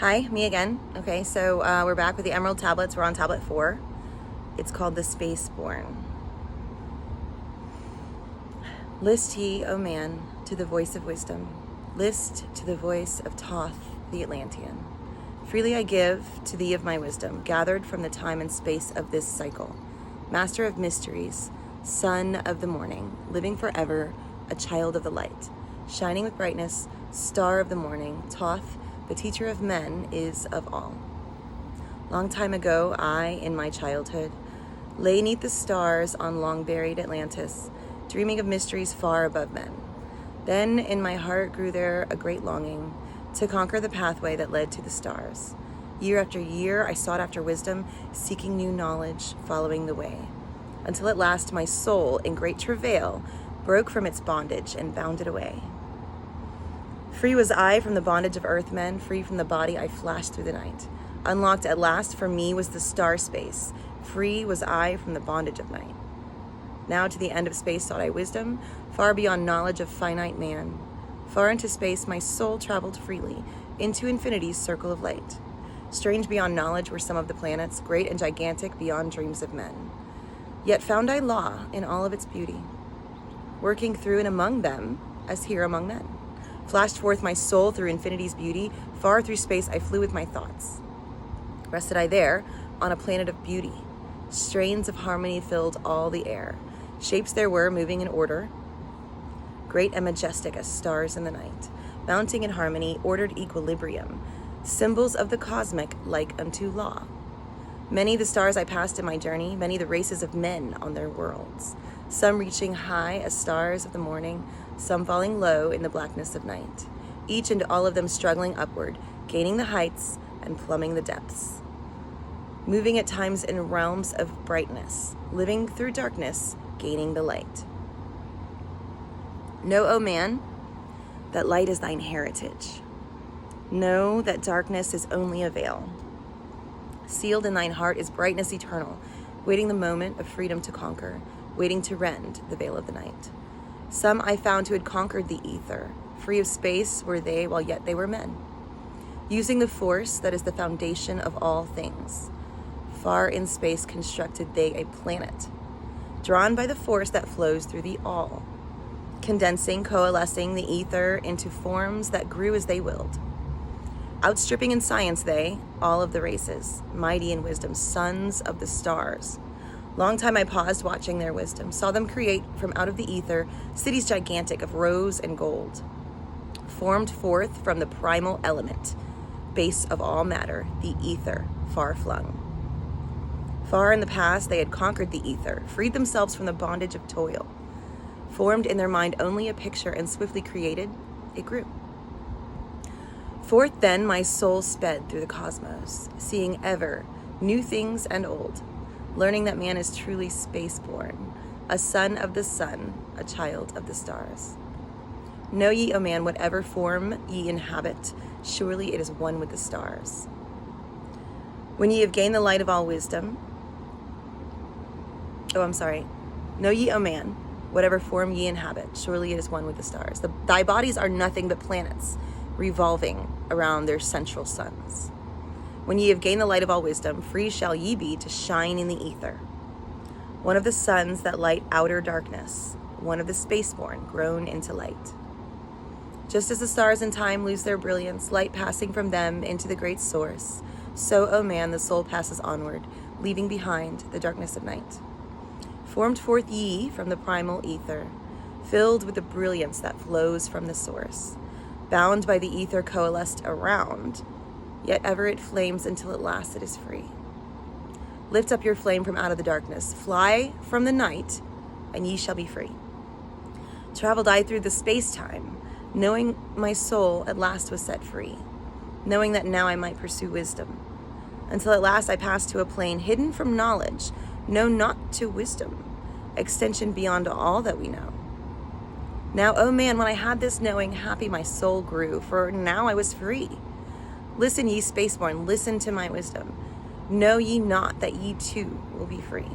Hi, me again. Okay, so we're back with the Emerald Tablets. We're on Tablet 4. It's called the Spaceborn. List ye, O man, to the voice of wisdom. List to the voice of Thoth, the Atlantean. Freely I give to thee of my wisdom, gathered from the time and space of this cycle. Master of mysteries, son of the morning, living forever, a child of the light. Shining with brightness, star of the morning, Thoth, the teacher of men, is of all. Long time ago, I, in my childhood, lay 'neath the stars on long-buried Atlantis, dreaming of mysteries far above men. Then in my heart grew there a great longing to conquer the pathway that led to the stars. Year after year, I sought after wisdom, seeking new knowledge, following the way, until at last my soul, in great travail, broke from its bondage and bounded away. Free was I from the bondage of earthmen, free from the body I flashed through the night. Unlocked at last for me was the star space, free was I from the bondage of night. Now to the end of space sought I wisdom, far beyond knowledge of finite man. Far into space my soul traveled freely, into infinity's circle of light. Strange beyond knowledge were some of the planets, great and gigantic beyond dreams of men. Yet found I law in all of its beauty, working through and among them as here among men. Flashed forth my soul through infinity's beauty, far through space I flew with my thoughts. Rested I there, on a planet of beauty. Strains of harmony filled all the air. Shapes there were, moving in order, great and majestic as stars in the night. Mounting in harmony, ordered equilibrium. Symbols of the cosmic, like unto law. Many the stars I passed in my journey, many the races of men on their worlds. Some reaching high as stars of the morning, some falling low in the blackness of night. Each and all of them struggling upward, gaining the heights and plumbing the depths. Moving at times in realms of brightness, living through darkness, gaining the light. Know, O man, that light is thine heritage. Know that darkness is only a veil. Sealed in thine heart is brightness eternal, waiting the moment of freedom to conquer, waiting to rend the veil of the night. Some I found who had conquered the ether, free of space were they while yet they were men, using the force that is the foundation of all things. Far in space constructed they a planet, drawn by the force that flows through the all, condensing, coalescing the ether into forms that grew as they willed. Outstripping in science they, all of the races, mighty in wisdom, sons of the stars. Long time I paused watching their wisdom, saw them create from out of the ether cities gigantic of rose and gold, formed forth from the primal element, base of all matter, the ether, far flung. Far in the past they had conquered the ether, freed themselves from the bondage of toil, formed in their mind only a picture and swiftly created, it grew. Forth then my soul sped through the cosmos, seeing ever new things and old, learning that man is truly spaceborn, a son of the sun, a child of the stars. Know ye, O man, whatever form ye inhabit, surely it is one with the stars. When ye have gained the light of all wisdom, Know ye, O man, whatever form ye inhabit, surely it is one with the stars. Thy bodies are nothing but planets, revolving around their central suns. When ye have gained the light of all wisdom, free shall ye be to shine in the ether. One of the suns that light outer darkness, one of the spaceborn grown into light. Just as the stars in time lose their brilliance, light passing from them into the great source, so, O man, the soul passes onward, leaving behind the darkness of night. Formed forth ye from the primal ether, filled with the brilliance that flows from the source, bound by the ether coalesced around, yet ever it flames until at last it is free. Lift up your flame from out of the darkness, fly from the night, and ye shall be free. Traveled I through the space-time, knowing my soul at last was set free, knowing that now I might pursue wisdom, until at last I passed to a plane hidden from knowledge, known not to wisdom, extension beyond all that we know. Now, O man, when I had this knowing, happy my soul grew, for now I was free. Listen, ye spaceborn, listen to my wisdom. Know ye not that ye too will be free?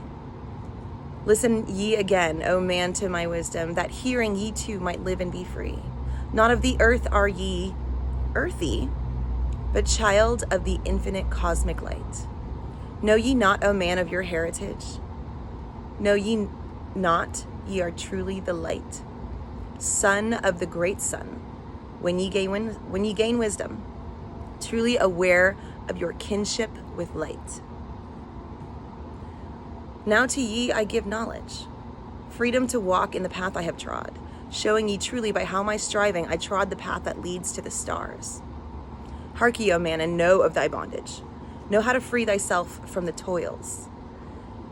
Listen ye again, O man, to my wisdom, that hearing ye too might live and be free. Not of the earth are ye earthy, but child of the infinite cosmic light. Know ye not, O man, of your heritage? Know ye not ye are truly the light, son of the great sun, when ye gain wisdom, truly aware of your kinship with light. Now to ye I give knowledge, freedom to walk in the path I have trod, showing ye truly by how my striving I trod the path that leads to the stars. Hark ye, O man, and know of thy bondage. Know how to free thyself from the toils.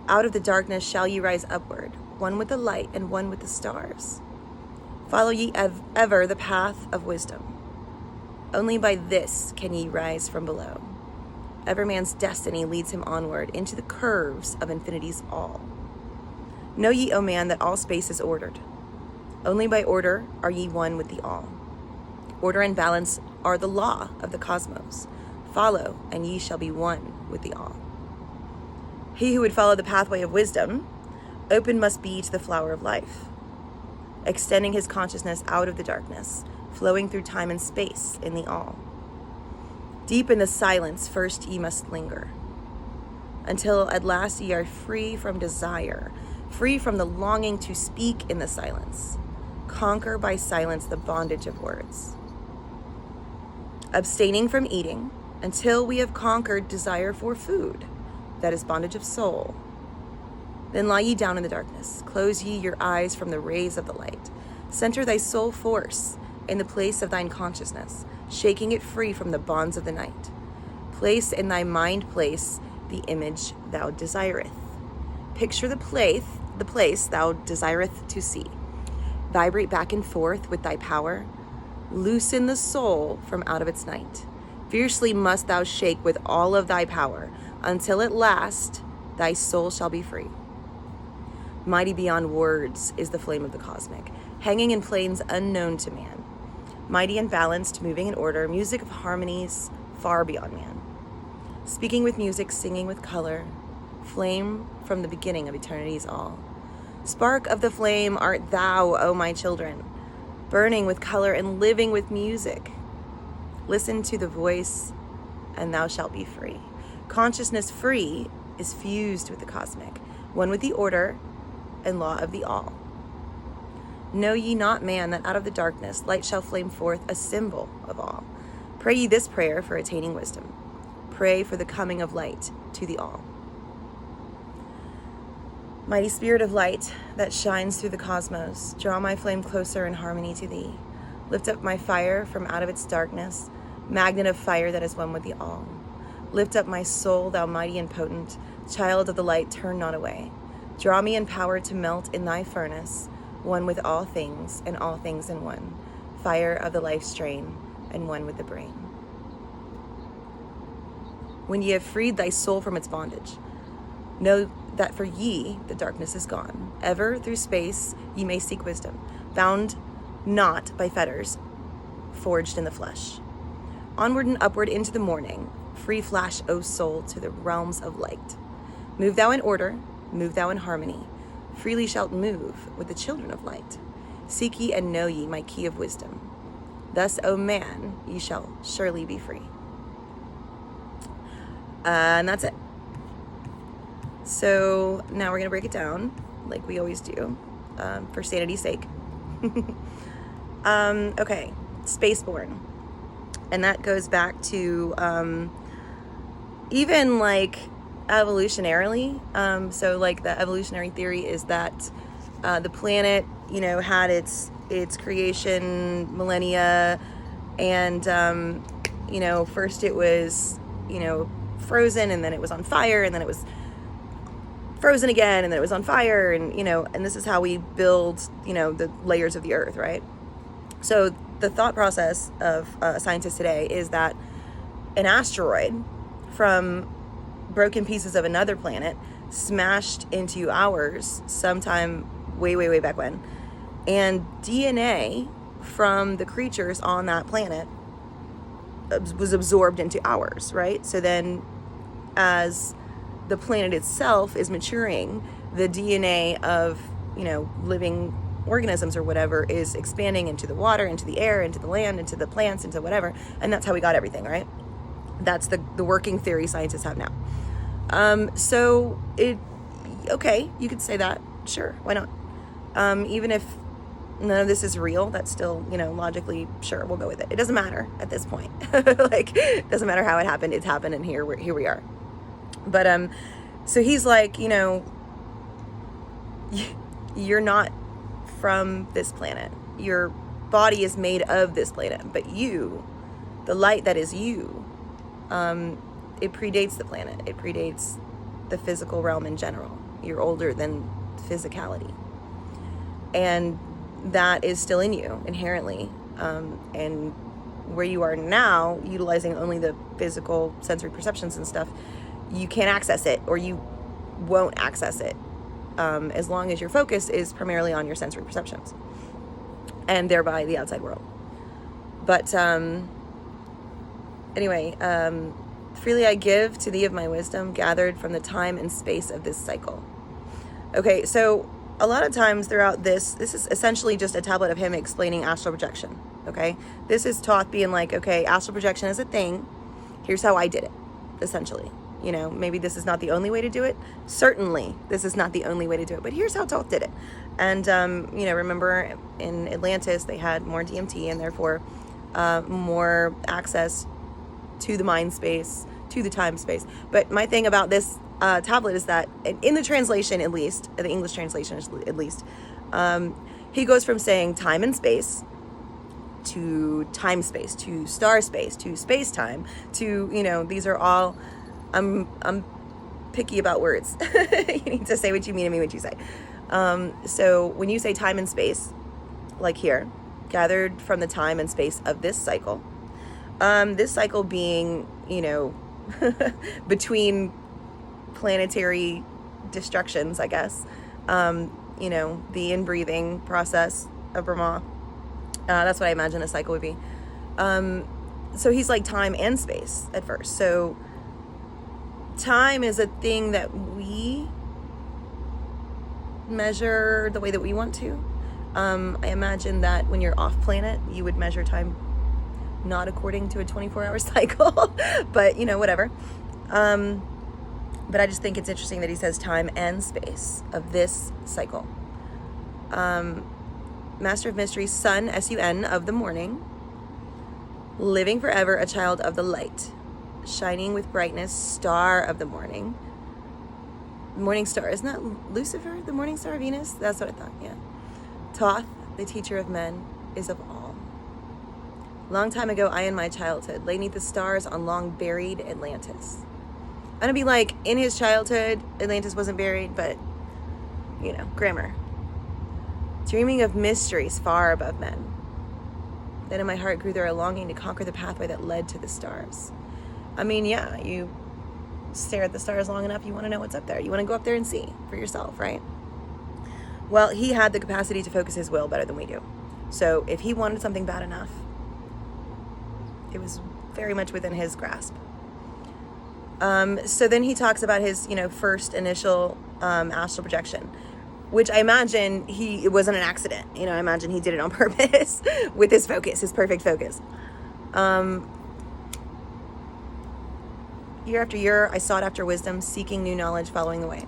Out of the darkness shall ye rise upward, one with the light and one with the stars. Follow ye ever the path of wisdom. Only by this can ye rise from below. Every man's destiny leads him onward into the curves of infinity's all. Know ye, O man, that all space is ordered. Only by order are ye one with the all. Order and balance are the law of the cosmos. Follow, and ye shall be one with the all. He who would follow the pathway of wisdom, open must be to the flower of life, extending his consciousness out of the darkness, flowing through time and space in the all. Deep in the silence first ye must linger, until at last ye are free from desire, free from the longing to speak in the silence. Conquer by silence the bondage of words. Abstaining from eating until we have conquered desire for food, that is bondage of soul. Then lie ye down in the darkness. Close ye your eyes from the rays of the light. Center thy soul force in the place of thine consciousness, shaking it free from the bonds of the night. Place in thy mind place the image thou desireth. Picture the place thou desireth to see. Vibrate back and forth with thy power. Loosen the soul from out of its night. Fiercely must thou shake with all of thy power, until at last thy soul shall be free. Mighty beyond words is the flame of the cosmic, hanging in planes unknown to man. Mighty and balanced, moving in order, music of harmonies far beyond man. Speaking with music, singing with color, flame from the beginning of eternity's all. Spark of the flame art thou, O my children, burning with color and living with music. Listen to the voice, and thou shalt be free. Consciousness free is fused with the cosmic, one with the order and law of the all. Know ye not, man, that out of the darkness light shall flame forth, a symbol of all. Pray ye this prayer for attaining wisdom. Pray for the coming of light to the all. Mighty spirit of light that shines through the cosmos, draw my flame closer in harmony to thee. Lift up my fire from out of its darkness, magnet of fire that is one with the all. Lift up my soul, thou mighty and potent, child of the light, turn not away. Draw me in power to melt in thy furnace, one with all things and all things in one, fire of the life strain and one with the brain. When ye have freed thy soul from its bondage, know that for ye the darkness is gone. Ever through space ye may seek wisdom, bound not by fetters forged in the flesh. Onward and upward into the morning, free flash, O soul, to the realms of light. Move thou in order, move thou in harmony, freely shalt move with the children of light. Seek ye and know ye my key of wisdom. Thus, O man, ye shall surely be free. And that's it. So now we're going to break it down like we always do, for sanity's sake. Okay, spaceborne. And that goes back to even like evolutionarily. So like the evolutionary theory is that the planet, had its creation millennia, and first it was frozen, and then it was on fire, and then it was frozen again, and then it was on fire, and and this is how we build the layers of the earth, right? So the thought process of scientists today is that an asteroid from broken pieces of another planet smashed into ours sometime way back when, and DNA from the creatures on that planet was absorbed into ours, right? So then as the planet itself is maturing, the DNA of living organisms or whatever is expanding into the water, into the air, into the land, into the plants, into whatever, and that's how we got everything, right? That's the working theory scientists have now. Okay, you could say that. Sure, why not? Even if none of this is real, that's still, logically, sure, we'll go with it. It doesn't matter at this point. Like, it doesn't matter how it happened. It's happened, and here we are. But, so he's like, you're not from this planet. Your body is made of this planet, but you, the light that is you, it predates the planet. It predates the physical realm in general. You're older than physicality. And that is still in you inherently. And where you are now, utilizing only the physical sensory perceptions and stuff, you can't access it, or you won't access it, as long as your focus is primarily on your sensory perceptions and thereby the outside world. But anyway, freely I give to thee of my wisdom, gathered from the time and space of this cycle. Okay, so a lot of times throughout this is essentially just a tablet of him explaining astral projection, okay? This is Thoth being like, okay, astral projection is a thing. Here's how I did it, essentially. Maybe this is not the only way to do it. Certainly, this is not the only way to do it, but here's how Thoth did it. And, remember in Atlantis, they had more DMT and therefore more access to the mind space, to the time space. But my thing about this tablet is that in the translation, at least, the English translation at least, he goes from saying time and space to time space, to star space, to space time, to, these are all, I'm picky about words. You need to say what you mean and mean what you say. So when you say time and space, like here, gathered from the time and space of this cycle being, between planetary destructions, I guess, the inbreathing process of Brahma. That's what I imagine a cycle would be. So he's like time and space at first. So time is a thing that we measure the way that we want to. I imagine that when you're off planet, you would measure time not according to a 24-hour cycle, but whatever. But I just think it's interesting that he says time and space of this cycle. Master of Mysteries, Sun, S-U-N, of the morning, living forever, a child of the light, shining with brightness, star of the morning. Morning star, isn't that Lucifer, the morning star of Venus? That's what I thought, yeah. Thoth, the teacher of men, is of all. Long time ago, I in my childhood lay 'neath the stars on long buried Atlantis. I'm gonna be like, in his childhood, Atlantis wasn't buried, but, grammar. Dreaming of mysteries far above men. Then in my heart grew there a longing to conquer the pathway that led to the stars. I mean, yeah, you stare at the stars long enough, you want to know what's up there. You want to go up there and see for yourself, right? Well, he had the capacity to focus his will better than we do. So if he wanted something bad enough, it was very much within his grasp. So then he talks about his, first initial astral projection, which I imagine it wasn't an accident. I imagine he did it on purpose with his focus, his perfect focus. Year after year, I sought after wisdom, seeking new knowledge, following the way.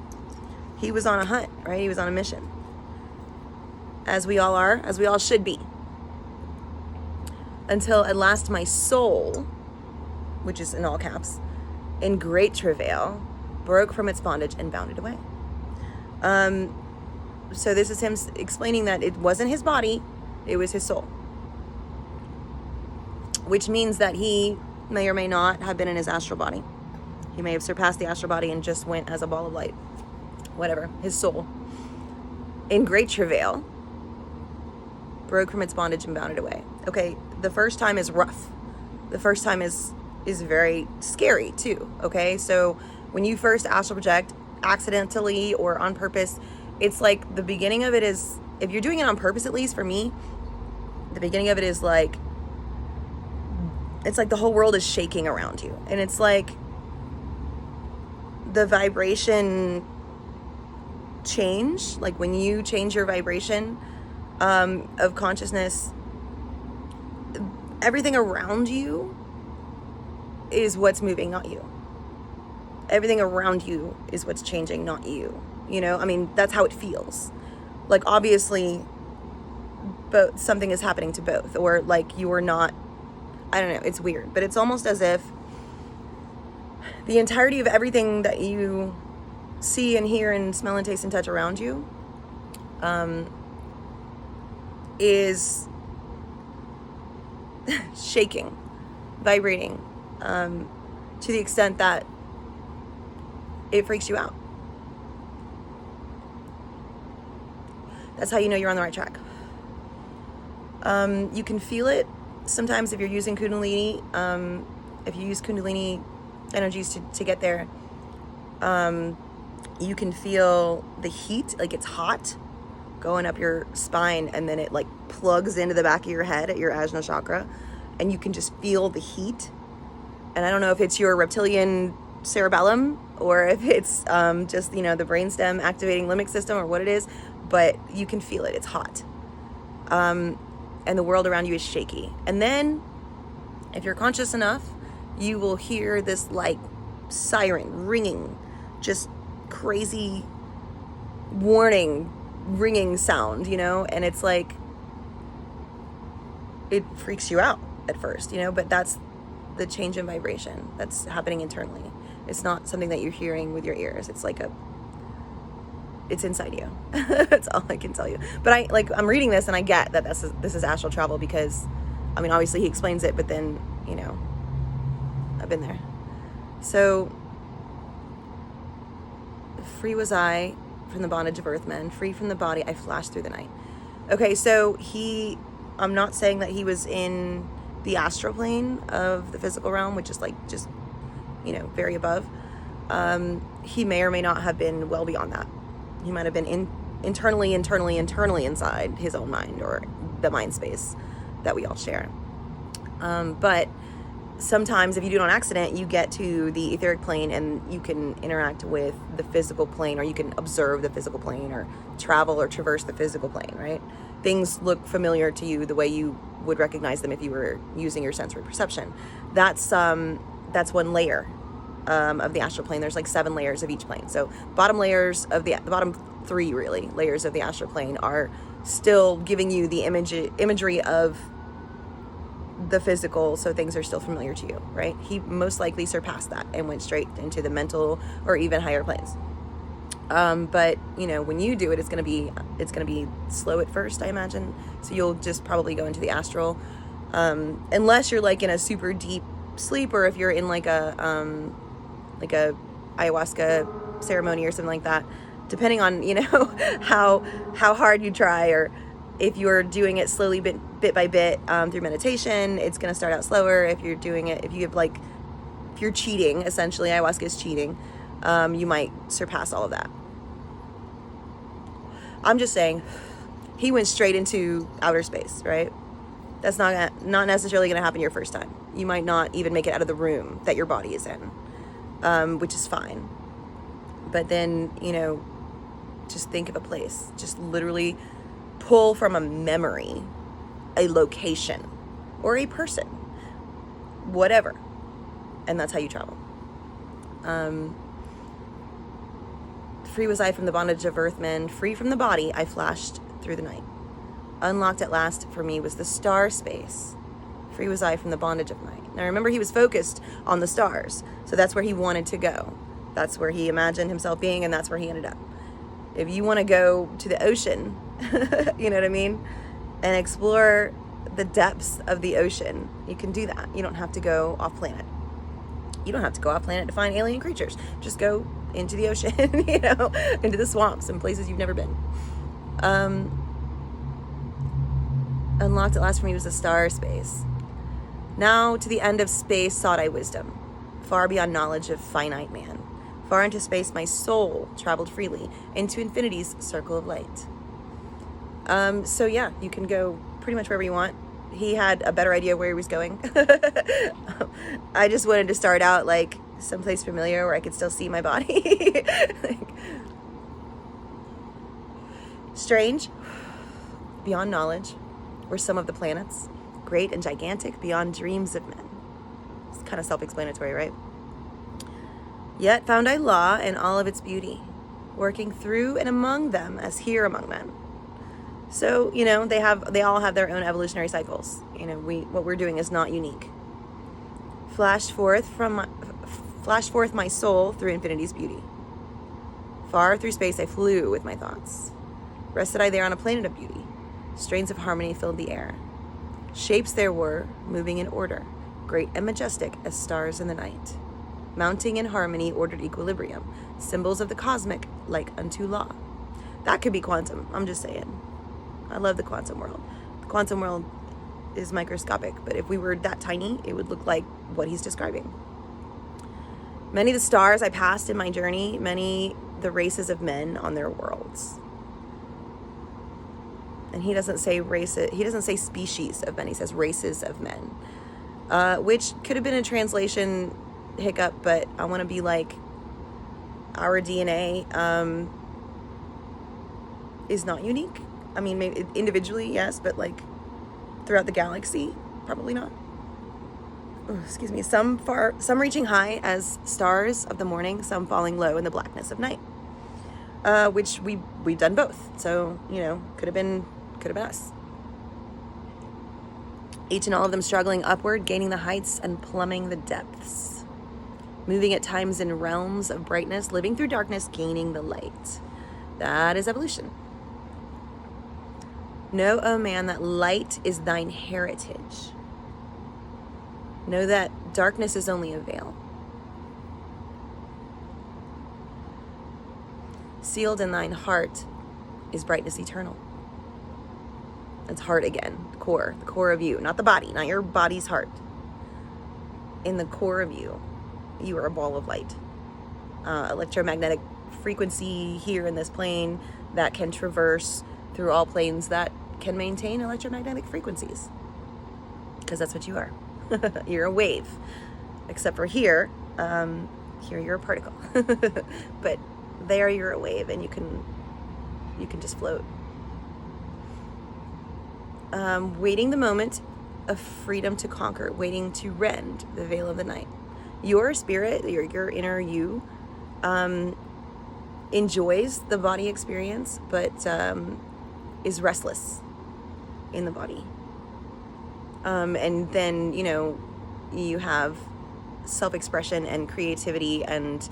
He was on a hunt, right? He was on a mission. As we all are, as we all should be. Until at last my soul, which is in all caps, in great travail, broke from its bondage and bounded away. So this is him explaining that it wasn't his body, it was his soul. Which means that he may or may not have been in his astral body. He may have surpassed the astral body and just went as a ball of light. Whatever, his soul. In great travail, broke from its bondage and bounded away. Okay, the first time is rough. The first time is very scary too, okay? So when you first astral project, accidentally or on purpose, it's like the beginning of it is, if you're doing it on purpose, at least for me, the beginning of it is like, it's like the whole world is shaking around you. And it's like the vibration change, like when you change your vibration of consciousness, everything around you is what's moving, not you. Everything around you is what's changing, not you. You know, I mean, that's how it feels. Like, obviously, but something is happening to both, or like you are not, I don't know, it's weird, but it's almost as if the entirety of everything that you see and hear and smell and taste and touch around you is shaking, vibrating, to the extent that it freaks you out. That's how you know you're on the right track. You can feel it sometimes if you're using Kundalini. If you use Kundalini energies to get there, you can feel the heat, like it's hot, going up your spine, and then it like plugs into the back of your head at your Ajna chakra, and you can just feel the heat. And I don't know if it's your reptilian cerebellum or if it's just, you know, the brainstem activating limbic system or what it is, but you can feel it. It's hot. And the world around you is shaky. And then, if you're conscious enough, you will hear this like siren ringing, just crazy warning ringing sound, you know, and it's like, it freaks you out at first, you know, but that's the change in vibration that's happening internally. It's not something that you're hearing with your ears. It's like it's inside you. That's all I can tell you. But I'm reading this and I get that this is astral travel, because, I mean, obviously he explains it, but then, you know, I've been there. So, free was I from the bondage of earthmen, free from the body, I flashed through the night. Okay, so I'm not saying that he was in the astral plane of the physical realm, which is like just, you know, very above. He may or may not have been well beyond that. He might have been internally inside his own mind, or the mind space that we all share. But sometimes if you do it on accident, you get to the etheric plane and you can interact with the physical plane, or you can observe the physical plane, or travel or traverse the physical plane, right? Things look familiar to you the way you would recognize them if you were using your sensory perception. That's one layer of the astral plane. There's like 7 layers of each plane. So bottom layers of the bottom 3 really layers of the astral plane are still giving you the imagery of the physical, so things are still familiar to you, right? He most likely surpassed that and went straight into the mental or even higher planes. But you know, when you do it, it's gonna be slow at first, I imagine. So you'll just probably go into the astral, unless you're like in a super deep sleep, or if you're in like a ayahuasca ceremony or something like that, depending on, you know, how hard you try, or if you're doing it slowly, bit by bit, through meditation, it's going to start out slower. If you're doing it, if you're cheating, essentially, ayahuasca is cheating, you might surpass all of that. I'm just saying, he went straight into outer space, right? That's not necessarily going to happen your first time. You might not even make it out of the room that your body is in, which is fine. But then, you know, just think of a place. Just literally pull from a memory, a location, or a person, whatever. And that's how you travel. Free was I from the bondage of earthmen, free from the body, I flashed through the night. Unlocked at last for me was the star space. Free was I from the bondage of night. Now remember, he was focused on the stars, so that's where he wanted to go. That's where he imagined himself being, and that's where he ended up. If you want to go to the ocean, you know what I mean, and explore the depths of the ocean, you can do that. You don't have to go off planet. You don't have to go off planet to find alien creatures. Just go into the ocean, you know, into the swamps and places you've never been. Unlocked at last for me was the star space. Now to the end of space sought I wisdom, far beyond knowledge of finite man. Far into space my soul traveled freely, into infinity's circle of light. So yeah, you can go pretty much wherever you want. He had a better idea where he was going. I just wanted to start out like someplace familiar where I could still see my body. Like, strange, beyond knowledge, were some of the planets, great and gigantic beyond dreams of men. It's kind of self-explanatory, right? Yet found I law in all of its beauty, working through and among them as here among men. So, they all have their own evolutionary cycles. What we're doing is not unique. Flash forth my soul through infinity's beauty. Far through space I flew with my thoughts. Rested I there on a planet of beauty. Strains of harmony filled the air. Shapes there were, moving in order, great and majestic as stars in the night. Mounting in harmony, ordered equilibrium, symbols of the cosmic, like unto law. That could be quantum, I'm just saying. I love the quantum world. The quantum world is microscopic, but if we were that tiny, it would look like what he's describing. Many the stars I passed in my journey, many the races of men on their worlds. And he doesn't say races, he doesn't say species of men, he says races of men. Which could have been a translation hiccup, but I want to be like, our DNA is not unique. I mean, maybe individually, yes, but like throughout the galaxy, probably not. Oh, excuse me. Some reaching high as stars of the morning, some falling low in the blackness of night. Which we've done both. So, could have been us. Each and all of them struggling upward, gaining the heights and plumbing the depths. Moving at times in realms of brightness, living through darkness, gaining the light. That is evolution. Know, O man, that light is thine heritage. Know that darkness is only a veil. Sealed in thine heart is brightness eternal. That's heart again, the core of you, not the body, not your body's heart. In the core of you, you are a ball of light. Electromagnetic frequency here in this plane that can traverse through all planes that can maintain electromagnetic frequencies. Because that's what you are. You're a wave. Except for here you're a particle. But there you're a wave and you can just float. Waiting the moment of freedom to conquer, waiting to rend the veil of the night. Your spirit, your inner you, enjoys the body experience, but is restless in the body. And then, you have self-expression and creativity and,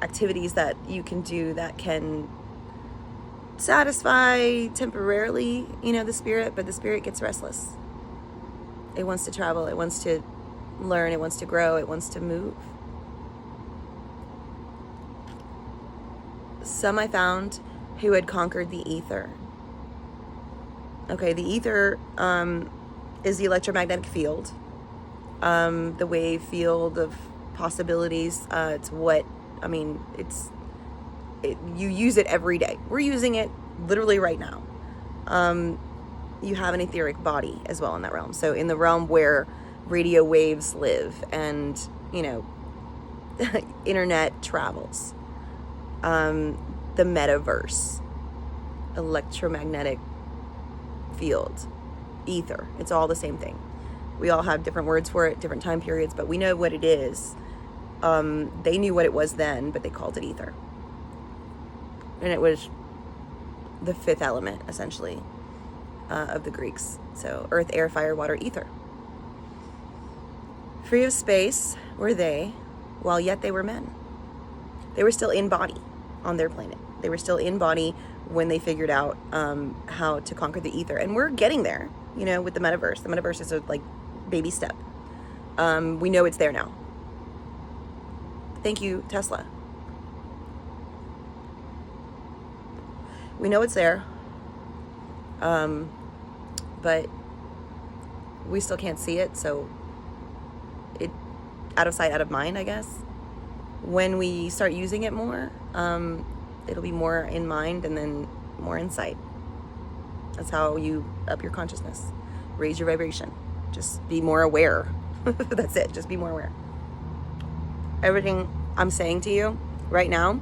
activities that you can do that can satisfy temporarily, the spirit, but the spirit gets restless. It wants to travel, it wants to learn, it wants to grow, it wants to move. Some I found who had conquered the ether. Okay, the ether is the electromagnetic field, the wave field of possibilities. You use it every day. We're using it literally right now. You have an etheric body as well in that realm. So in the realm where radio waves live and, internet travels, the metaverse, electromagnetic field, ether, it's all the same thing. We all have different words for it, different time periods, but we know what it is. They knew what it was then, but they called it ether. And it was the fifth element, essentially, of the Greeks. So earth, air, fire, water, ether. Free of space were they, while yet they were men. They were still in body on their planet. They were still in body when they figured out how to conquer the ether. And we're getting there, with the metaverse. The metaverse is a baby step. We know it's there now. Thank you, Tesla. We know it's there, but we still can't see it, so it out of sight, out of mind, I guess. When we start using it more, it'll be more in mind and then more in sight. That's how you up your consciousness, raise your vibration, just be more aware. That's it, just be more aware. Everything I'm saying to you right now,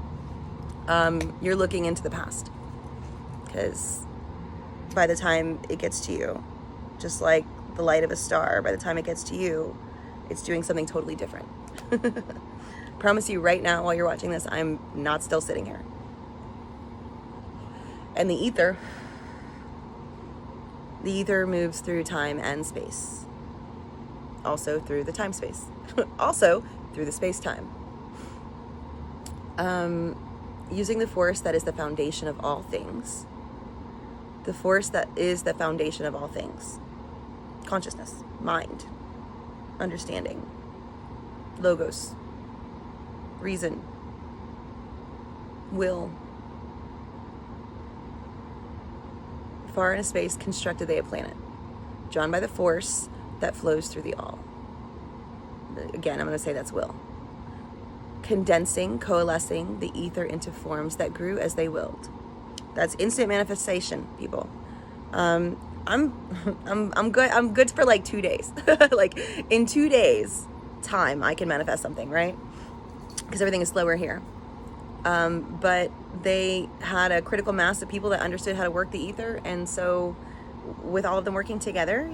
you're looking into the past. Because by the time it gets to you, just like the light of a star, by the time it gets to you, It's doing something totally different. Promise you right now, while you're watching this, I'm not still sitting here. And the ether moves through time and space. Also through the time-space. Also through the space-time. Using the force that is the foundation of all things. The force that is the foundation of all things. Consciousness, mind, understanding, logos, reason, will. Far in a space constructed they a planet, drawn by the force that flows through the all. Again, I'm going to say that's will. Condensing, coalescing the ether into forms that grew as they willed. That's instant manifestation, people. I'm good. I'm good for like 2 days. Like in 2 days time, I can manifest something, right? Because everything is slower here. But they had a critical mass of people that understood how to work the ether. And so with all of them working together,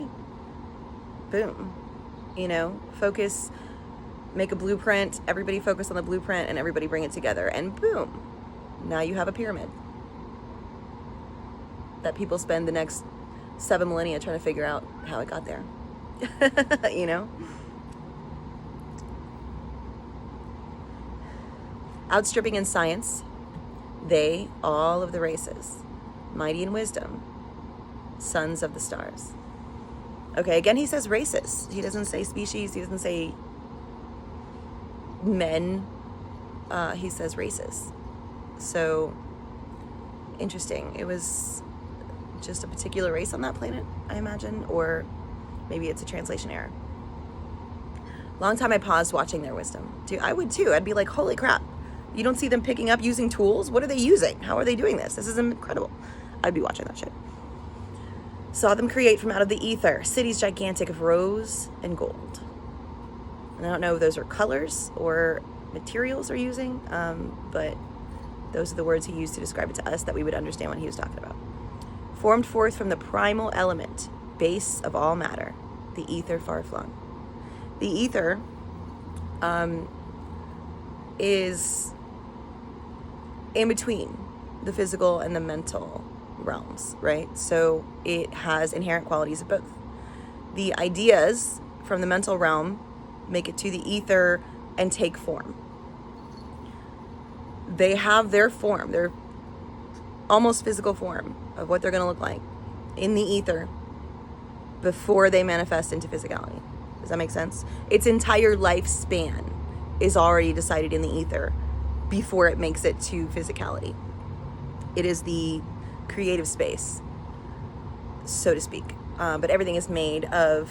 boom, focus, make a blueprint, everybody focus on the blueprint and everybody bring it together and boom, now you have a pyramid that people spend the next 7 millennia trying to figure out how it got there. Outstripping in science, they, all of the races, mighty in wisdom, sons of the stars. Okay, again, he says races. He doesn't say species. He doesn't say men. He says races. So, interesting. It was just a particular race on that planet, I imagine, or maybe it's a translation error. Long time I paused watching their wisdom. Dude, I would too. I'd be like, holy crap. You don't see them picking up using tools? What are they using? How are they doing this? This is incredible. I'd be watching that shit. Saw them create from out of the ether cities gigantic of rose and gold. And I don't know if those are colors or materials they're using, but those are the words he used to describe it to us that we would understand what he was talking about. Formed forth from the primal element, base of all matter, the ether far flung. The ether is in between the physical and the mental realms, right? So it has inherent qualities of both. The ideas from the mental realm make it to the ether and take form. They have their form, their almost physical form of what they're going to look like in the ether before they manifest into physicality. Does that make sense? Its entire lifespan is already decided in the ether before it makes it to physicality. It is the creative space, so to speak. But everything that's made of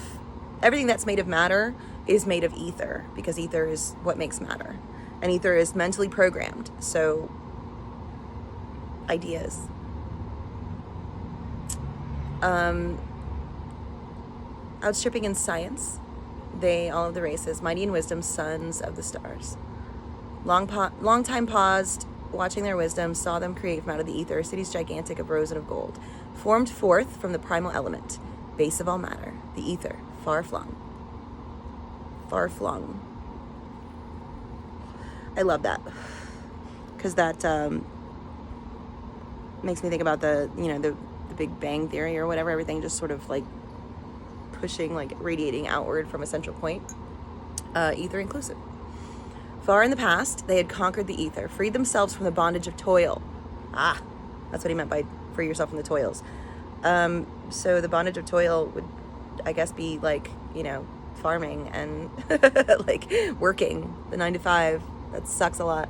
matter is made of ether, because ether is what makes matter. And ether is mentally programmed. So, ideas. Outstripping in science, they, all of the races, mighty in wisdom, sons of the stars. Long time paused, watching their wisdom, saw them create from out of the ether cities gigantic of rose and of gold, formed forth from the primal element, base of all matter, the ether, far flung. Far flung. I love that, because that makes me think about the Big Bang Theory or whatever, everything just sort of like pushing, like radiating outward from a central point, ether inclusive. Far in the past, they had conquered the ether, freed themselves from the bondage of toil. That's what he meant by free yourself from the toils. So the bondage of toil would, I guess, be like, farming and like working the 9 to 5. That sucks a lot.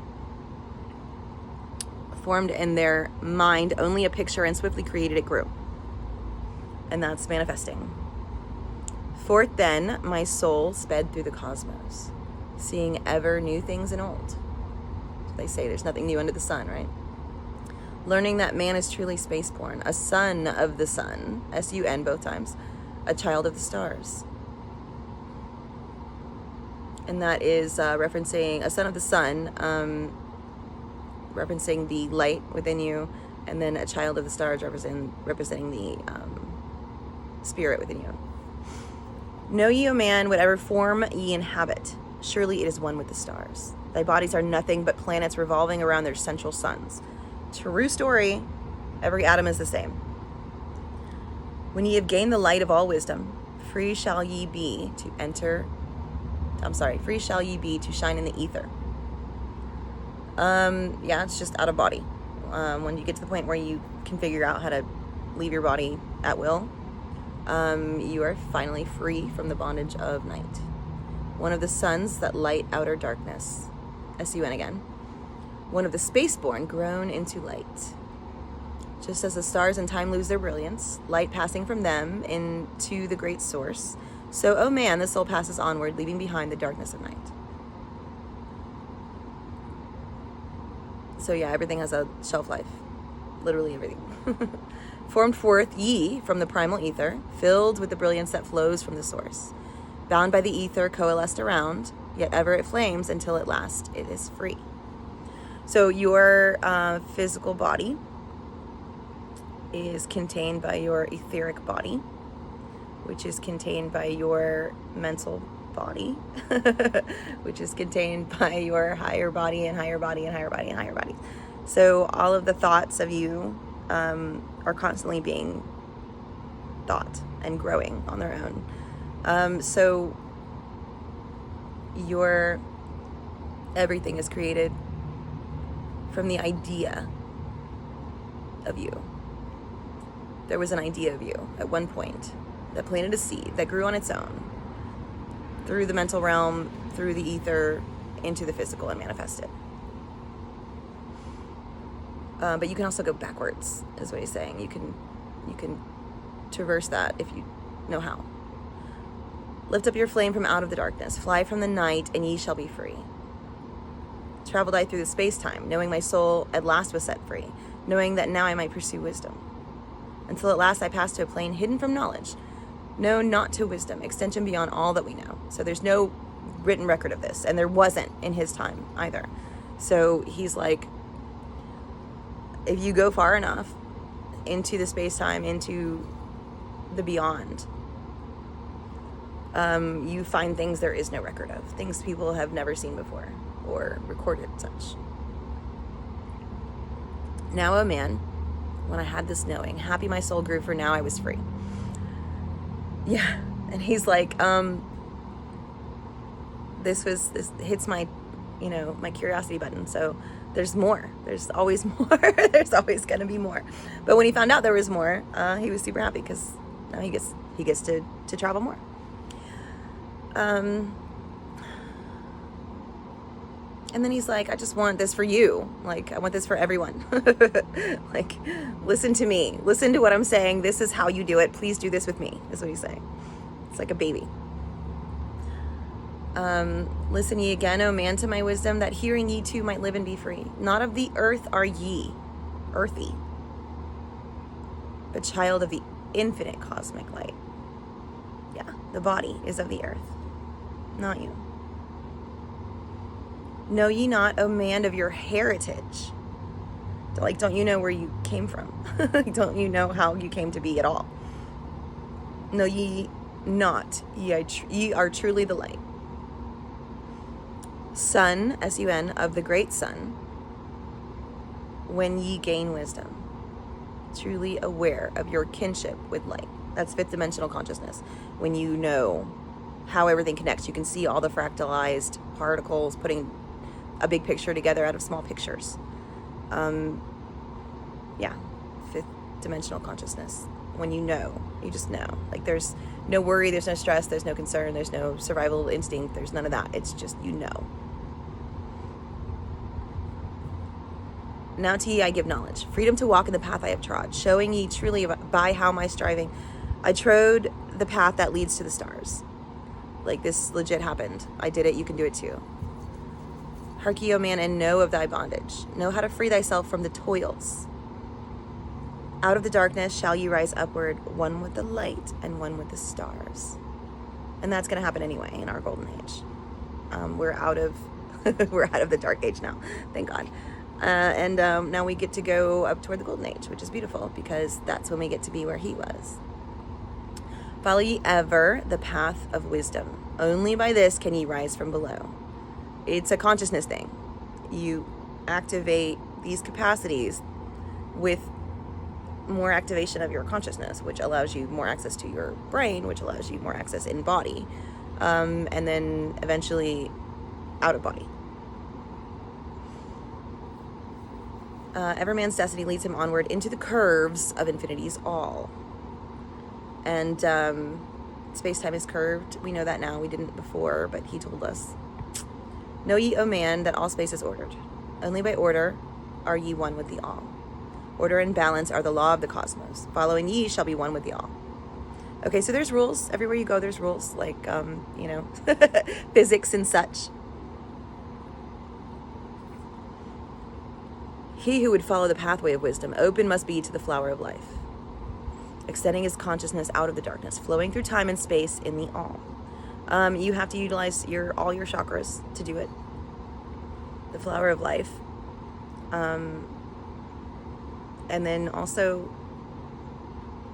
Formed in their mind only a picture and swiftly created it grew. And that's manifesting. Forth then my soul sped through the cosmos, seeing ever new things and old. They say there's nothing new under the sun, right? Learning that man is truly spaceborn, a son of the sun, S-U-N both times, a child of the stars. And that is referencing a son of the sun, referencing the light within you, and then a child of the stars representing the spirit within you. Know ye, O man, whatever form ye inhabit, surely it is one with the stars. Thy bodies are nothing but planets revolving around their central suns. True story. Every atom is the same. When ye have gained the light of all wisdom, free shall ye be to shine in the ether. It's just out of body. When you get to the point where you can figure out how to leave your body at will, you are finally free from the bondage of night. One of the suns that light outer darkness. S-U-N again. One of the spaceborn grown into light. Just as the stars in time lose their brilliance, light passing from them into the great source, so, O man, the soul passes onward, leaving behind the darkness of night. So yeah, everything has a shelf life. Literally everything. Formed forth ye from the primal ether, filled with the brilliance that flows from the source. Bound by the ether, coalesced around, yet ever it flames until at last it is free. So your physical body is contained by your etheric body, which is contained by your mental body, which is contained by your higher body and higher body and higher body and higher body. So all of the thoughts of you are constantly being thought and growing on their own. So your everything is created from the idea of you. There was an idea of you at one point that planted a seed that grew on its own through the mental realm, through the ether, into the physical and manifested. But you can also go backwards, is what he's saying. You can traverse that if you know how. Lift up your flame from out of the darkness. Fly from the night, and ye shall be free. Traveled I through the space-time, knowing my soul at last was set free, knowing that now I might pursue wisdom. Until at last I passed to a plane hidden from knowledge, known not to wisdom, extension beyond all that we know. So there's no written record of this, and there wasn't in his time either. So he's like, if you go far enough into the space-time, into the beyond, you find things there is no record of, things people have never seen before or recorded such. Now, O man, when I had this knowing, happy my soul grew, for now I was free. Yeah, and he's like, this hits my, my curiosity button. So there's more. There's always more. There's always gonna be more. But when he found out there was more, he was super happy because now he gets to travel more. And then he's like, I just want this for you. Like, I want this for everyone. Like, listen to me. Listen to what I'm saying. This is how you do it. Please do this with me, is what he's saying. It's like a baby. Listen ye again, O man, to my wisdom, that hearing ye too might live and be free. Not of the earth are ye, earthy, but child of the infinite cosmic light. Yeah, the body is of the earth, not you. Know ye not, O man, of your heritage? Like, don't you know where you came from? Don't you know how you came to be at all? Know ye not, ye are truly the light. Son, S-U-N, of the great sun, when ye gain wisdom, truly aware of your kinship with light. That's fifth dimensional consciousness. When you know how everything connects, you can see all the fractalized particles putting a big picture together out of small pictures. Fifth dimensional consciousness. When you know, you just know. Like, there's no worry, there's no stress, there's no concern, there's no survival instinct, there's none of that. It's just, you know. Now to ye I give knowledge, freedom to walk in the path I have trod, showing ye truly by how my striving I trode the path that leads to the stars. Like, this legit happened. I did it, you can do it too. Hark ye, O man, and know of thy bondage. Know how to free thyself from the toils. Out of the darkness shall ye rise upward, one with the light and one with the stars. And that's going to happen anyway in our golden age. We're out of the dark age now, thank God. And now we get to go up toward the golden age, which is beautiful because that's when we get to be where he was. Follow ye ever the path of wisdom. Only by this can ye rise from below. It's a consciousness thing. You activate these capacities with more activation of your consciousness, which allows you more access to your brain, which allows you more access in body, and then eventually out of body. Every man's destiny leads him onward into the curves of infinity's all. And space-time is curved. We know that now. We didn't before, but he told us. Know ye, O man, that all space is ordered. Only by order are ye one with the all. Order and balance are the law of the cosmos. Following ye shall be one with the all. Okay, so there's rules. Everywhere you go, there's rules, like, physics and such. He who would follow the pathway of wisdom, open must be to the flower of life, extending his consciousness out of the darkness, flowing through time and space in the all. You have to utilize all your chakras to do it. The flower of life. And then also,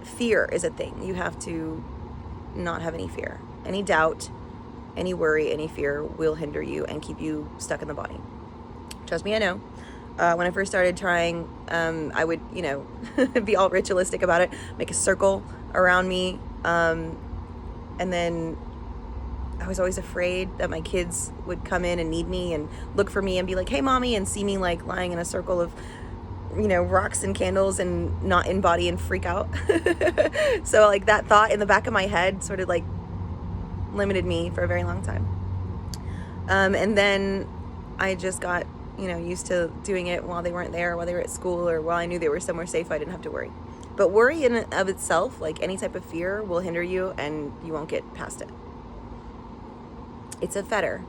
fear is a thing. You have to not have any fear. Any doubt, any worry, any fear will hinder you and keep you stuck in the body. Trust me, I know. When I first started trying, I would, be all ritualistic about it, make a circle around me. And then I was always afraid that my kids would come in and need me and look for me and be like, hey, mommy, and see me like lying in a circle of, rocks and candles and not in body and freak out. So like that thought in the back of my head sort of like limited me for a very long time. And then I just got, used to doing it while they weren't there, while they were at school, or while I knew they were somewhere safe. I didn't have to worry. But worry in and of itself, like any type of fear, will hinder you and you won't get past it. It's a fetter.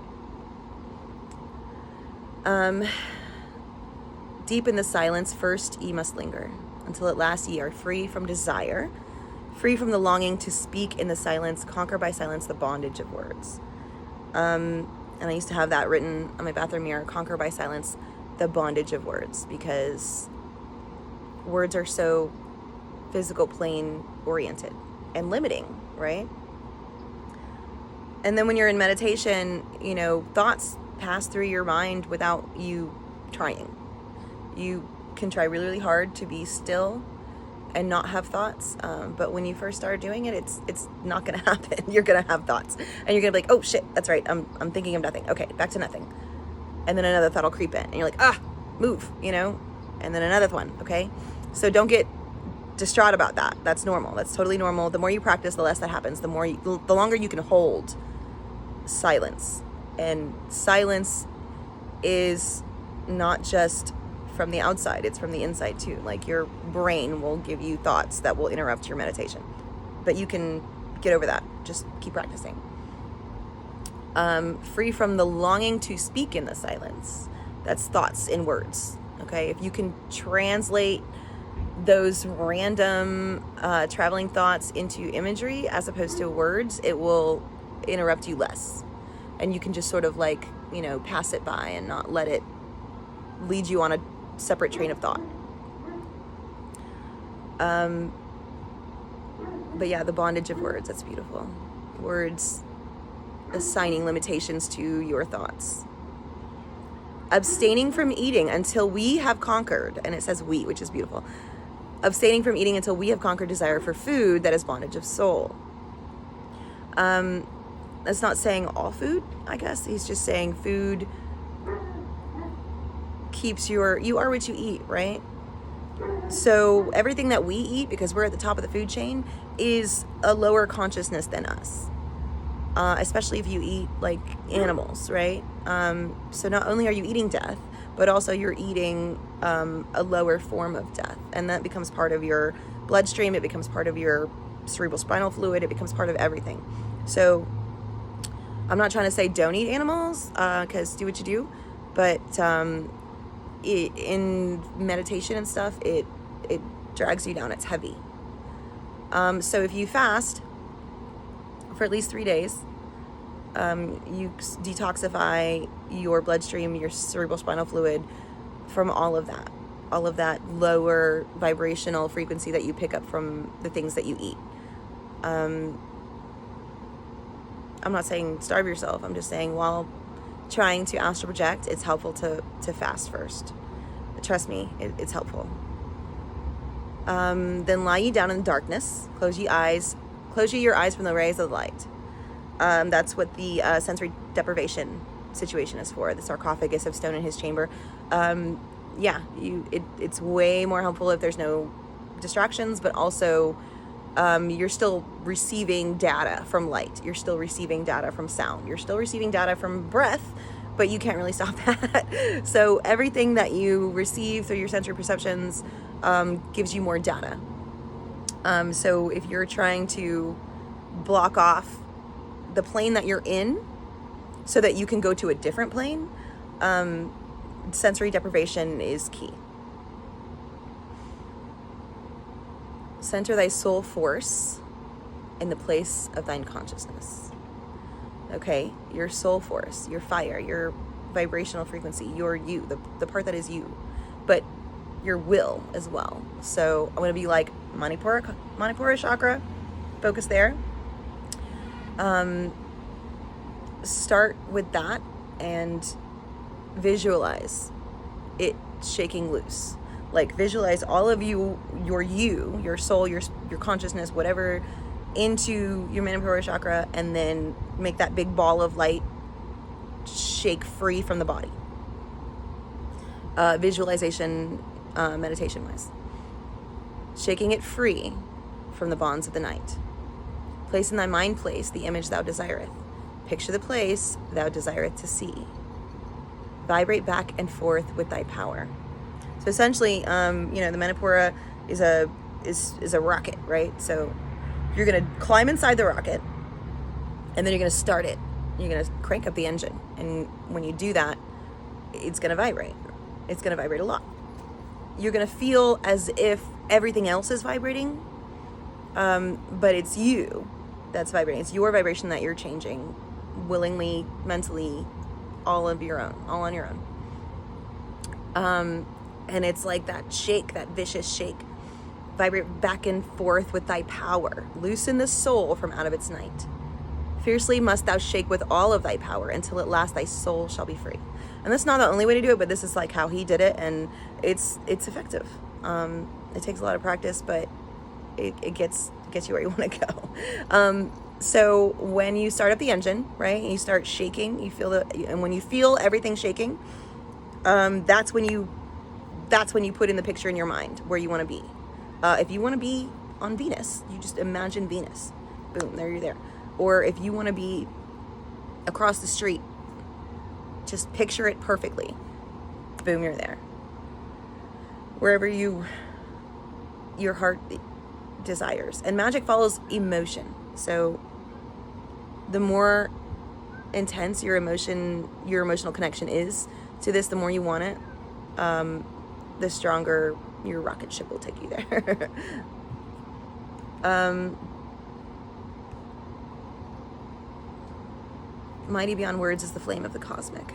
Deep in the silence, first ye must linger, until at last ye are free from desire, free from the longing to speak in the silence, conquer by silence the bondage of words. And I used to have that written on my bathroom mirror, conquer by silence the bondage of words, because words are so physical plane oriented and limiting, right? And then when you're in meditation, thoughts pass through your mind without you trying. You can try really, really hard to be still and not have thoughts. But when you first start doing it, it's not going to happen. You're going to have thoughts and you're going to be like, oh shit, that's right. I'm thinking of nothing. Okay, back to nothing. And then another thought will creep in and you're like, move, and then another one. Okay. So don't get distraught about that. That's normal. That's totally normal. The more you practice, the less that happens. The longer you can hold silence. And silence is not just from the outside, it's from the inside too. Like your brain will give you thoughts that will interrupt your meditation, but you can get over that. Just keep practicing. Free from the longing to speak in the silence. That's thoughts in words. Okay, if you can translate those random traveling thoughts into imagery as opposed to words, it will interrupt you less, and you can just sort of like pass it by and not let it lead you on a separate train of thought. But yeah, the bondage of words, that's beautiful. Words assigning limitations to your thoughts. Abstaining from eating until we have conquered, and it says we, which is beautiful. Abstaining from eating until we have conquered desire for food, that is bondage of soul. That's not saying all food, I guess. He's just saying food keeps you are what you eat, right? So everything that we eat, because we're at the top of the food chain, is a lower consciousness than us. Especially if you eat like animals, right? So not only are you eating death, but also you're eating a lower form of death. And that becomes part of your bloodstream. It becomes part of your cerebral spinal fluid. It becomes part of everything. So I'm not trying to say don't eat animals, because do what you do. But in meditation and stuff, it drags you down. It's heavy. So if you fast for at least 3 days, you detoxify your bloodstream, your cerebral spinal fluid from all of that lower vibrational frequency that you pick up from the things that you eat. I'm not saying starve yourself. I'm just saying while trying to astral project, it's helpful to fast first. Trust me, it's helpful. Then lie ye down in the darkness. Close ye your eyes from the rays of the light. That's what the sensory deprivation situation is for. The sarcophagus of stone in his chamber. It's way more helpful if there's no distractions, but also you're still receiving data from light. You're still receiving data from sound. You're still receiving data from breath, but you can't really stop that. So everything that you receive through your sensory perceptions gives you more data. So if you're trying to block off the plane that you're in so that you can go to a different plane, sensory deprivation is key. Center thy soul force in the place of thine consciousness. Okay, your soul force, your fire, your vibrational frequency, your you, the part that is you, but your will as well. So I'm going to be like Manipura chakra, focus there. Start with that and visualize it shaking loose. Like visualize all of you, your soul, your consciousness, whatever, into your Manipura chakra, and then make that big ball of light shake free from the body. Visualization, meditation wise. Shaking it free from the bonds of the night. Place in thy mind place the image thou desireth. Picture the place thou desireth to see. Vibrate back and forth with thy power. So essentially, the Manipura is a rocket, right? So you're going to climb inside the rocket, and then you're going to start it. You're going to crank up the engine. And when you do that, it's going to vibrate. It's going to vibrate a lot. You're going to feel as if everything else is vibrating, but it's you that's vibrating. It's your vibration that you're changing willingly, mentally, all on your own. And it's like that shake, that vicious shake. Vibrate back and forth with thy power. Loosen the soul from out of its night. Fiercely must thou shake with all of thy power until at last thy soul shall be free. And that's not the only way to do it, but this is like how he did it, and it's effective. It takes a lot of practice, but it gets you where you want to go. So when you start up the engine, right, and you start shaking, and when you feel everything shaking, that's when you put in the picture in your mind where you want to be. If you want to be on Venus, you just imagine Venus. Boom, there you're there. Or if you want to be across the street, just picture it perfectly. Boom, you're there. Wherever your heart desires. And magic follows emotion. So the more intense your emotional connection is to this, the more you want it, the stronger your rocket ship will take you there. Mighty beyond words is the flame of the cosmic.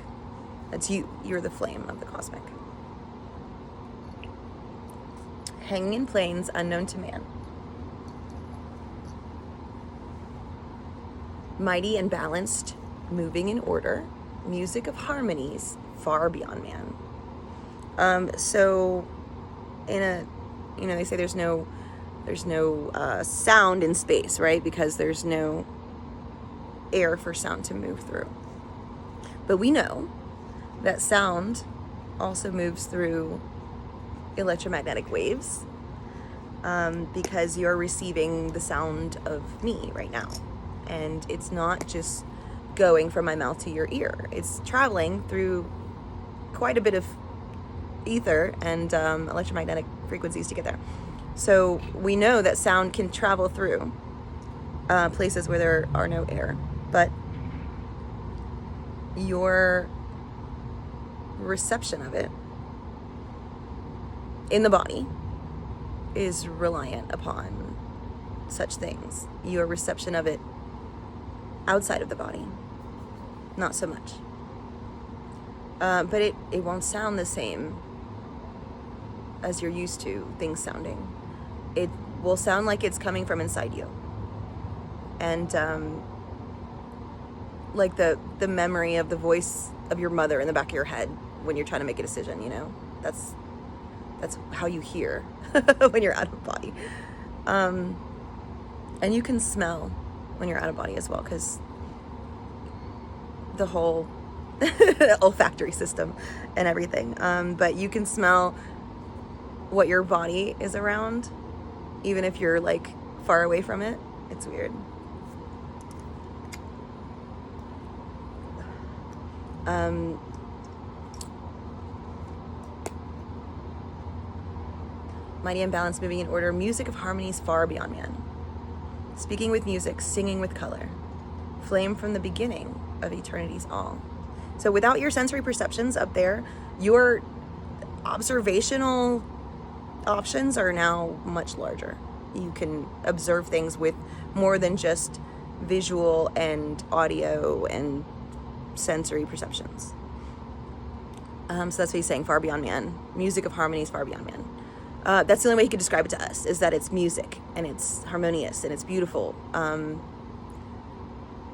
That's you. You're the flame of the cosmic. Hanging in planes unknown to man. Mighty and balanced, moving in order, music of harmonies far beyond man. So they say there's no sound in space, right? Because there's no air for sound to move through. But we know that sound also moves through electromagnetic waves, because you're receiving the sound of me right now. And it's not just going from my mouth to your ear. It's traveling through quite a bit of ether and electromagnetic frequencies to get there. So we know that sound can travel through places where there are no air, but your reception of it in the body is reliant upon such things. Your reception of it outside of the body, not so much. But it won't sound the same as you're used to things sounding. It will sound like it's coming from inside you. And like the memory of the voice of your mother in the back of your head when you're trying to make a decision, you know? That's how you hear when you're out of body. And you can smell when you're out of body as well, because the whole olfactory system and everything. But you can smell what your body is around, even if you're like far away from it. It's weird. Mighty and balanced, moving in order, music of harmonies far beyond man. Speaking with music, singing with color. Flame from the beginning of eternity's all. So without your sensory perceptions up there, your observational options are now much larger. You can observe things with more than just visual and audio and sensory perceptions. So that's what he's saying, far beyond man. Music of harmonies far beyond man. That's the only way he could describe it to us, is that it's music and it's harmonious and it's beautiful.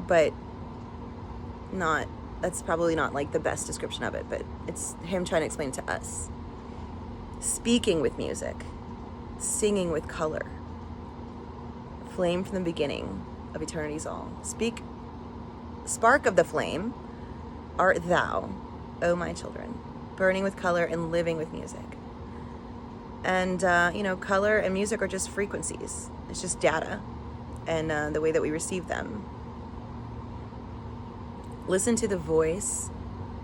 But that's probably not like the best description of it, but it's him trying to explain it to us. Speaking with music, singing with color. Flame from the beginning of eternity's all. Spark of the flame art thou, O my children, burning with color and living with music. And, color and music are just frequencies. It's just data and the way that we receive them. Listen to the voice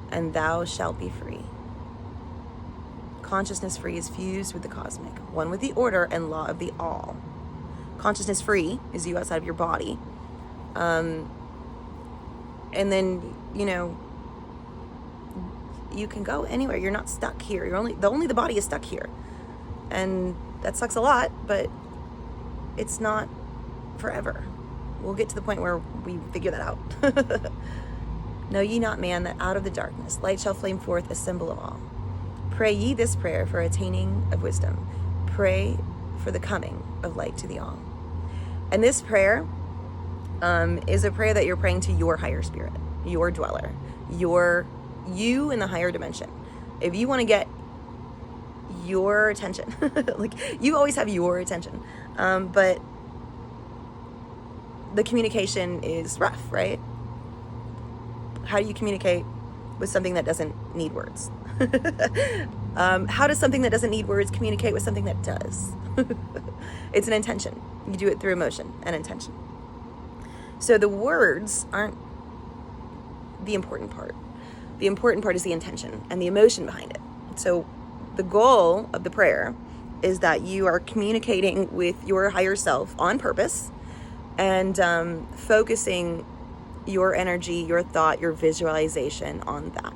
and thou shalt be free. Consciousness free is fused with the cosmic, one with the order and law of the all. Consciousness free is you outside of your body. And then, you can go anywhere. You're not stuck here. Only the body is stuck here. And that sucks a lot, but it's not forever. We'll get to the point where we figure that out. Know ye not, man, that out of the darkness light shall flame forth, a symbol of all. Pray ye this prayer for attaining of wisdom. Pray for the coming of light to the all. And this prayer is a prayer that you're praying to your higher spirit, your dweller, you in the higher dimension. If you want to get your attention, like you always have your attention, but the communication is rough, right? How do you communicate with something that doesn't need words? How does something that doesn't need words communicate with something that does? It's an intention. You do it through emotion and intention. So the words aren't the important part. The important part is the intention and the emotion behind it. So the goal of the prayer is that you are communicating with your higher self on purpose and focusing your energy, your thought, your visualization on that.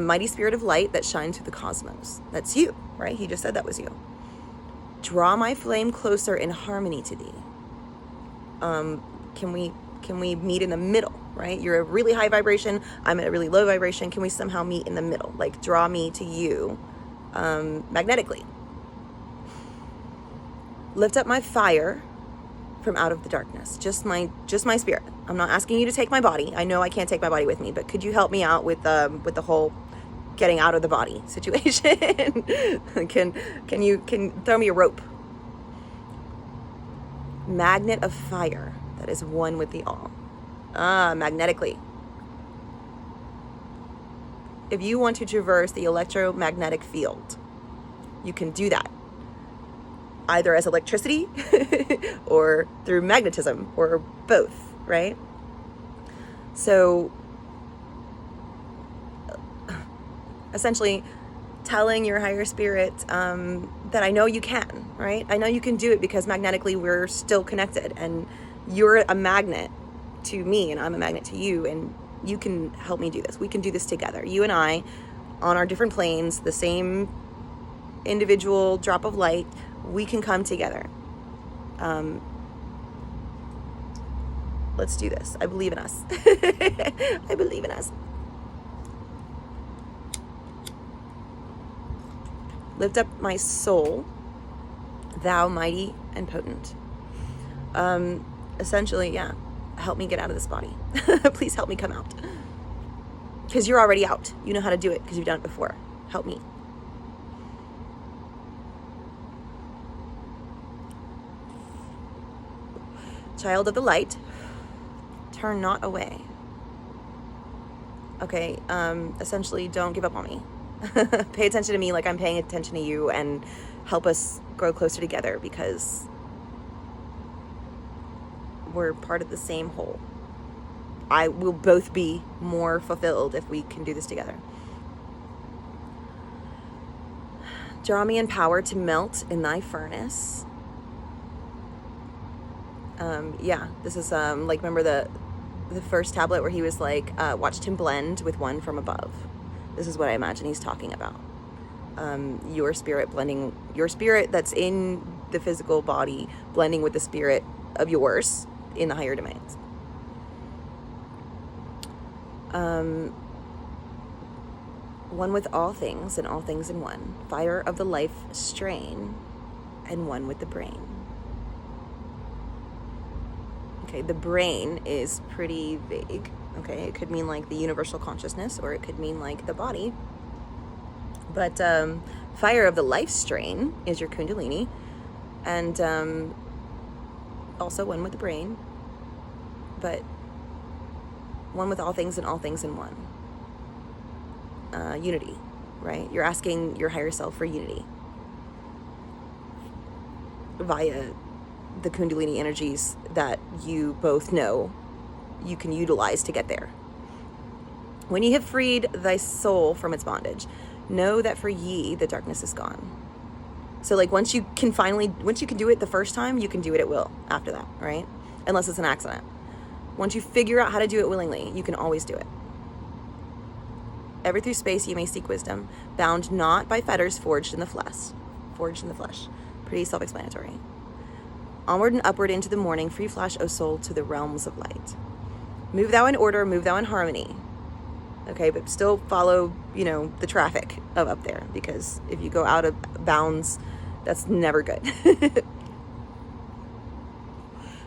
Mighty spirit of light that shines through the cosmos. That's you, right? He just said that was you. Draw my flame closer in harmony to thee. Can we meet in the middle, right? You're a really high vibration. I'm at a really low vibration. Can we somehow meet in the middle? Like draw me to you magnetically. Lift up my fire from out of the darkness. Just my spirit. I'm not asking you to take my body. I know I can't take my body with me, but could you help me out with the whole getting out of the body situation? Can you throw me a rope? Magnet of fire that is one with the all. Magnetically. If you want to traverse the electromagnetic field, you can do that. Either as electricity or through magnetism or both, right? So essentially telling your higher spirit that I know you can, right? I know you can do it because magnetically we're still connected and you're a magnet to me and I'm a magnet to you and you can help me do this. We can do this together. You and I on our different planes, the same individual drop of light, we can come together. Let's do this. I believe in us. I believe in us. Lift up my soul, thou mighty and potent. Essentially, yeah. help me get out of this body. Please help me come out. Because you're already out. You know how to do it because you've done it before. Help me. Child of the light, turn not away. Okay, essentially don't give up on me. Pay attention to me like I'm paying attention to you, and help us grow closer together because we're part of the same whole. I will both be more fulfilled if we can do this together. Draw me in power to melt in thy furnace. Yeah, this is like, remember the first tablet where he was like, watched him blend with one from above. This is what I imagine he's talking about. Your spirit blending, your spirit that's in the physical body blending with the spirit of yours in the higher domains. One with all things and all things in one. Fire of the life strain and one with the brain. Okay, the brain is pretty vague. Okay, it could mean like the universal consciousness, or it could mean like the body. But fire of the life strain is your kundalini, and also one with the brain, but one with all things and all things in one. Unity, right? You're asking your higher self for unity via the kundalini energies that you both know you can utilize to get there. When ye have freed thy soul from its bondage, know that for ye the darkness is gone. So like once you can do it the first time, you can do it at will after that, right? Unless it's an accident. Once you figure out how to do it willingly, you can always do it. Ever through space you may seek wisdom, bound not by fetters forged in the flesh. Pretty self-explanatory. Onward and upward into the morning, free flash, O soul, to the realms of light. Move thou in order, move thou in harmony. Okay, but still follow, the traffic of up there, because if you go out of bounds, that's never good.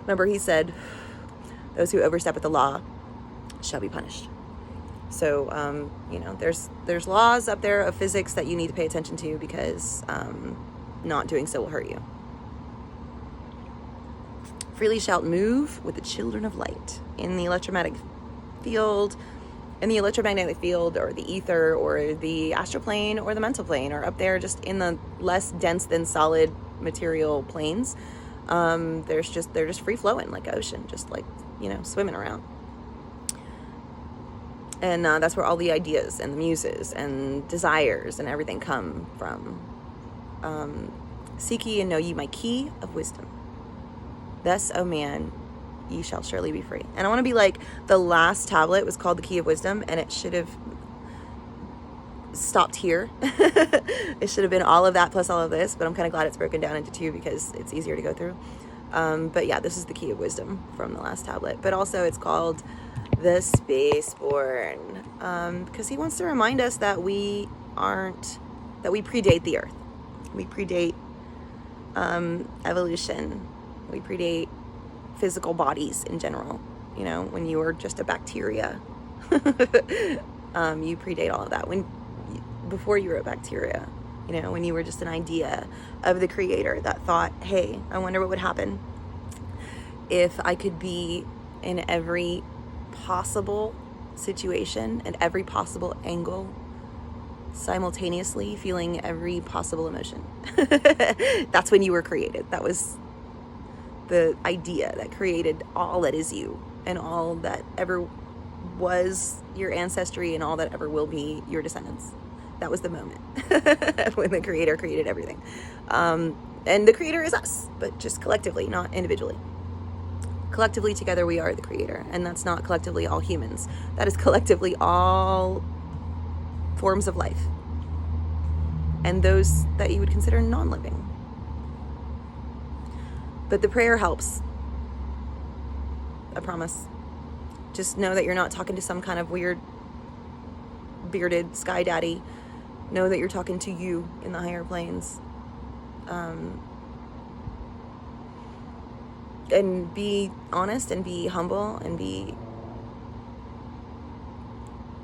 Remember, he said, those who overstep with the law shall be punished. So, there's laws up there of physics that you need to pay attention to, because not doing so will hurt you. Freely shalt move with the children of light in the electromagnetic field, or the ether, or the astral plane, or the mental plane, or up there just in the less dense than solid material planes. They're just free flowing like ocean, just like, swimming around. And that's where all the ideas and the muses and desires and everything come from. Seek ye and know ye my key of wisdom. Thus, O man, ye shall surely be free. And I want to be like, the last tablet was called the key of wisdom, and it should have stopped here. It should have been all of that plus all of this, but I'm kind of glad it's broken down into two because it's easier to go through. But yeah, this is the key of wisdom from the last tablet. But also it's called the Spaceborn, because he wants to remind us that we predate the earth. We predate evolution. We predate physical bodies in general. When you were just a bacteria, you predate all of that. Before you were a bacteria, when you were just an idea of the creator that thought, hey, I wonder what would happen if I could be in every possible situation and every possible angle, simultaneously feeling every possible emotion. That's when you were created. That was the idea that created all that is you, and all that ever was your ancestry, and all that ever will be your descendants. That was the moment when the creator created everything. And the creator is us, but just collectively, not individually. Collectively together we are the creator, and that's not collectively all humans. That is collectively all forms of life, and those that you would consider non-living. But the prayer helps. I promise. Just know that you're not talking to some kind of weird bearded sky daddy. Know that you're talking to you in the higher planes. and be honest and be humble and be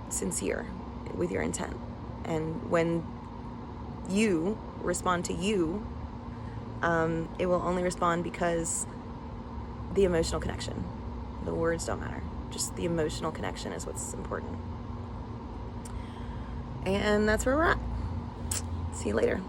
sincere with your intent. And when you respond to you, it will only respond because the emotional connection. The words don't matter. Just the emotional connection is what's important. And that's where we're at. See you later.